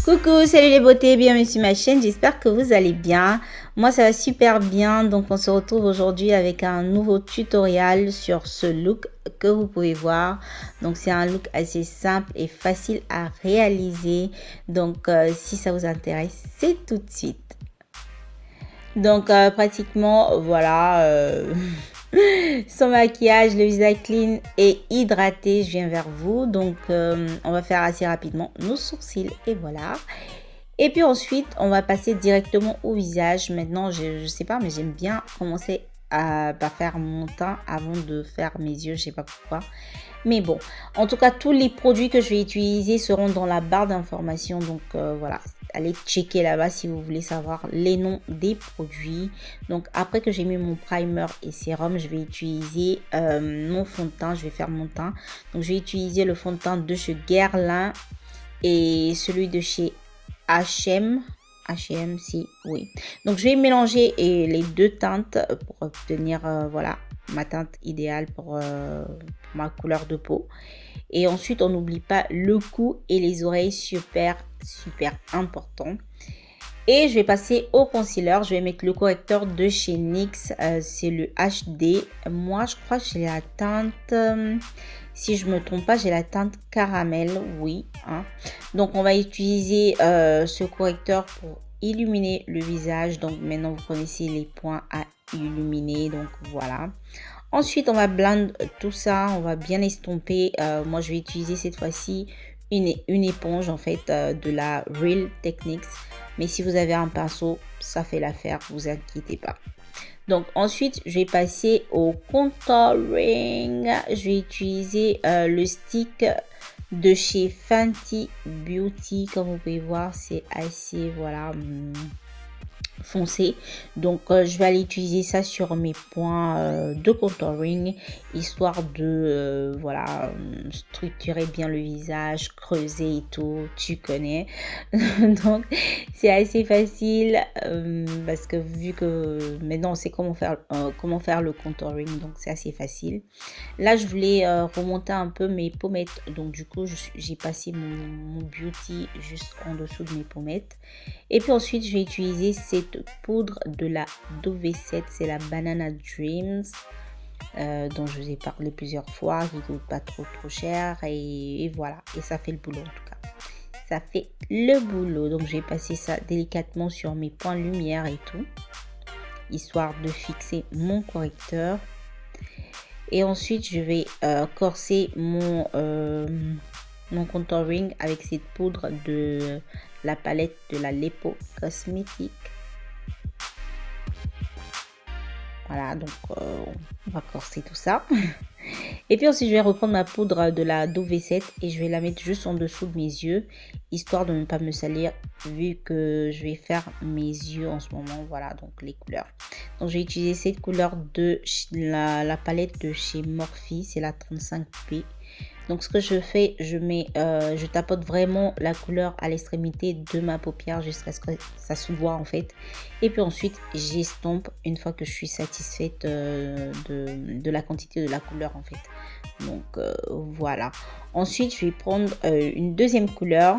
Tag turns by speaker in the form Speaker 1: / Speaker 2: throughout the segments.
Speaker 1: Coucou, salut les beautés, bienvenue sur ma chaîne, j'espère que vous allez bien. Moi ça va super bien, donc on se retrouve aujourd'hui avec un nouveau tutoriel sur ce look que vous pouvez voir. Donc c'est un look assez simple et facile à réaliser, donc si ça vous intéresse, c'est tout de suite. Donc pratiquement voilà, sans maquillage, le visage clean et hydraté, je viens vers vous. Donc on va faire assez rapidement nos sourcils et voilà. Et puis ensuite on va passer directement au visage. Maintenant je sais pas, mais j'aime bien commencer à faire mon teint avant de faire mes yeux, je sais pas pourquoi. Mais bon, en tout cas tous les produits que je vais utiliser seront dans la barre d'informations, donc voilà, allez checker là-bas si vous voulez savoir les noms des produits. Donc après que j'ai mis mon primer et sérum, je vais utiliser mon fond de teint. Je vais faire mon teint, donc je vais utiliser le fond de teint de chez Guerlain et celui de chez H&M. H&M, si oui. Donc je vais mélanger les deux teintes pour obtenir voilà ma teinte idéale pour ma couleur de peau. Et ensuite on n'oublie pas le cou et les oreilles, super important. Et je vais passer au concealer. Je vais mettre le correcteur de chez NYX, c'est le HD. Moi je crois que j'ai la teinte si je me trompe pas, j'ai la teinte caramel, oui hein. Donc on va utiliser ce correcteur pour illuminer le visage. Donc maintenant vous connaissez les points à illuminer, donc voilà. Ensuite on va blend tout ça, on va bien estomper. Moi je vais utiliser cette fois-ci une éponge en fait de la Real Techniques, mais si vous avez un pinceau ça fait l'affaire, vous inquiétez pas. Donc ensuite je vais passer au contouring. Je vais utiliser le stick de chez Fenty Beauty. Comme vous pouvez voir, c'est assez voilà foncé. Donc je vais aller utiliser ça sur mes points de contouring, histoire de voilà structurer bien le visage, creuser et tout, tu connais. Donc c'est assez facile parce que vu que maintenant on sait comment faire le contouring, donc c'est assez facile. Là je voulais remonter un peu mes pommettes, donc du coup j'ai passé mon beauty juste en dessous de mes pommettes. Et puis ensuite je vais utiliser cette poudre de la Dove7, c'est la Banana Dreams dont je vous ai parlé plusieurs fois, qui coûte pas trop cher et voilà, et ça fait le boulot en tout cas. Ça fait le boulot. Donc je vais passer ça délicatement sur mes points lumière et tout, histoire de fixer mon correcteur. Et ensuite je vais corser mon contouring avec cette poudre de la palette de la Lepo Cosmétique. Voilà, donc on va corser tout ça. Et puis ensuite je vais reprendre ma poudre de la Dove7 et je vais la mettre juste en dessous de mes yeux, histoire de ne pas me salir vu que je vais faire mes yeux en ce moment. Voilà, donc les couleurs. Donc je vais utiliser cette couleur de la palette de chez Morphe, c'est la 35P. Donc ce que je fais, je tapote vraiment la couleur à l'extrémité de ma paupière jusqu'à ce que ça se voit en fait. Et puis ensuite j'estompe une fois que je suis satisfaite de la quantité de la couleur en fait. Donc voilà. Ensuite je vais prendre une deuxième couleur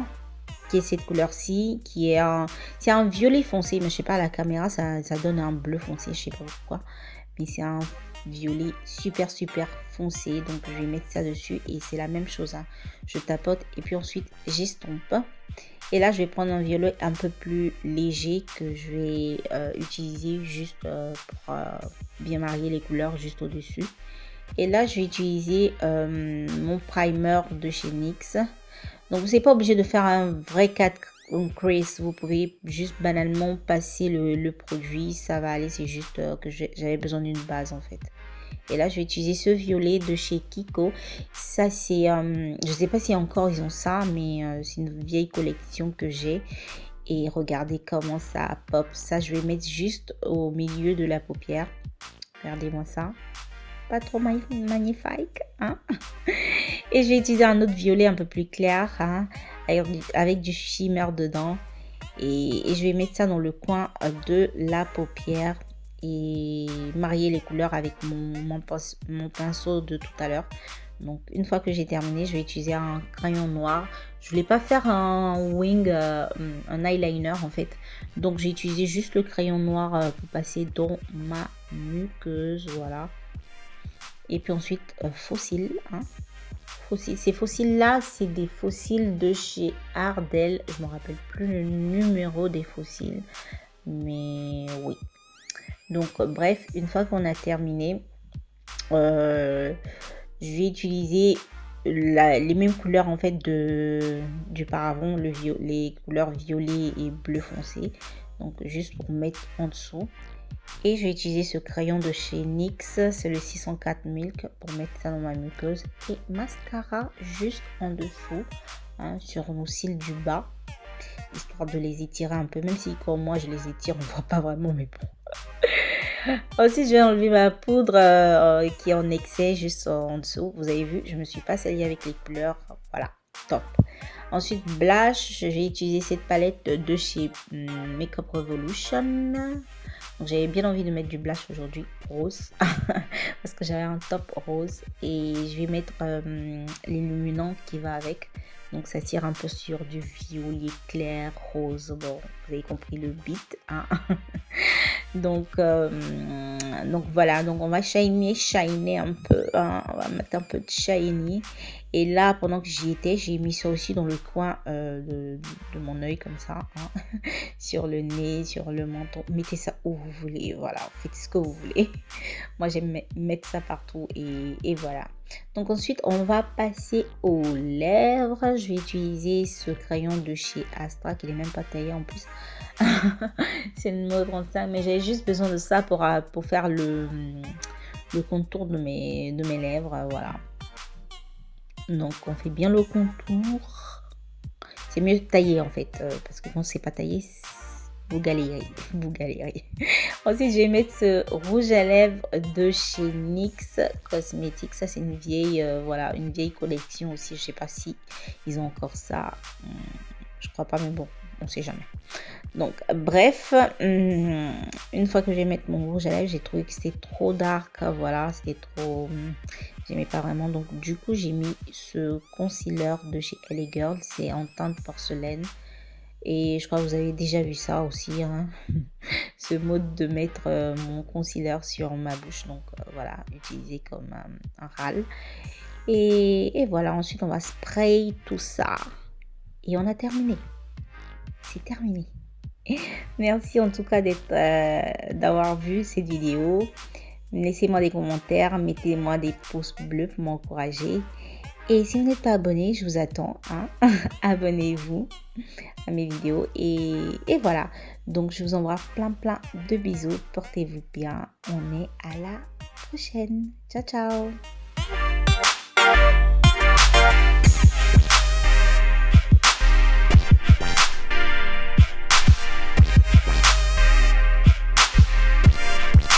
Speaker 1: qui est cette couleur-ci, qui est c'est un violet foncé, mais je sais pas, à la caméra ça donne un bleu foncé, je sais pas pourquoi, mais c'est un violet super foncé. Donc je vais mettre ça dessus et c'est la même chose hein. Je tapote et puis ensuite j'estompe. Et là je vais prendre un violet un peu plus léger que je vais utiliser juste pour bien marier les couleurs juste au dessus. Et là je vais utiliser mon primer de chez NYX. Donc vous n'êtes pas obligé de faire un vrai cut crease, vous pouvez juste banalement passer le produit, ça va aller. C'est juste que j'avais besoin d'une base en fait. Et là je vais utiliser ce violet de chez Kiko. Ça c'est je sais pas si encore ils ont ça, mais c'est une vieille collection que j'ai. Et regardez comment ça pop. Ça je vais mettre juste au milieu de la paupière. Regardez-moi ça, pas trop magnifique hein. Et je vais utiliser un autre violet un peu plus clair hein, avec du shimmer dedans. Et je vais mettre ça dans le coin de la paupière et marier les couleurs avec mon pinceau de tout à l'heure. Donc une fois que j'ai terminé, je vais utiliser un crayon noir. Je voulais pas faire un wing, un eyeliner en fait. Donc j'ai utilisé juste le crayon noir pour passer dans ma muqueuse, voilà. Et puis ensuite, fossiles, hein. Ces fossiles-là, c'est des fossiles de chez Ardell. Je ne me rappelle plus le numéro des fossiles. Mais oui. Donc, bref, une fois qu'on a terminé, je vais utiliser les mêmes couleurs en fait du paravent, les couleurs violet et bleu foncé. Donc, juste pour mettre en dessous. Et je vais utiliser ce crayon de chez NYX, c'est le 604 Milk, pour mettre ça dans ma muqueuse. Et mascara juste en dessous, hein, sur nos cils du bas, histoire de les étirer un peu, même si comme moi je les étire, on voit pas vraiment, mais bon. Ensuite, je vais enlever ma poudre qui est en excès juste en dessous. Vous avez vu, je me suis pas salie avec les couleurs. Voilà, top. Ensuite, blush, je vais utiliser cette palette de chez Makeup Revolution. Donc, j'avais bien envie de mettre du blush aujourd'hui rose parce que j'avais un top rose et je vais mettre l'illuminant qui va avec. Donc ça tire un peu sur du violet clair, rose. Bon, vous avez compris le beat, hein. donc voilà, donc on va shiner un peu, hein. On va mettre un peu de shiny. Et là, pendant que j'y étais, j'ai mis ça aussi dans le coin de mon œil comme ça, hein. Sur le nez, sur le menton. Mettez ça où vous voulez, voilà, faites ce que vous voulez. Moi, j'aime mettre ça partout et voilà. Donc ensuite, on va passer aux lèvres. Je vais utiliser ce crayon de chez Astra qui n'est même pas taillé en plus. C'est le numéro 35, mais j'avais juste besoin de ça pour faire le contour de mes lèvres, voilà. Donc on fait bien le contour. C'est mieux de tailler en fait, parce que quand c'est pas taillé, vous galérez. Ensuite, je vais mettre ce rouge à lèvres de chez NYX Cosmetics. Ça, c'est une vieille, voilà, une vieille collection aussi. Je sais pas si ils ont encore ça. Je crois pas, mais bon, on sait jamais. Donc, bref, une fois que je vais mettre mon rouge à lèvres, j'ai trouvé que c'était trop dark. Voilà, c'était trop... j'aimais pas vraiment. Donc, du coup, j'ai mis ce concealer de chez LA Girl. C'est en teinte porcelaine. Et je crois que vous avez déjà vu ça aussi, hein. Ce mode de mettre mon concealer sur ma bouche. Donc, voilà, utilisé comme un râle. Et voilà, ensuite, on va spray tout ça. Et on a terminé. C'est terminé. Merci en tout cas d'avoir vu cette vidéo. Laissez-moi des commentaires, mettez-moi des pouces bleus pour m'encourager. Et si vous n'êtes pas abonné, je vous attends, hein. Abonnez-vous à mes vidéos. Et voilà. Donc, je vous envoie plein de bisous. Portez-vous bien. On est à la prochaine. Ciao, ciao.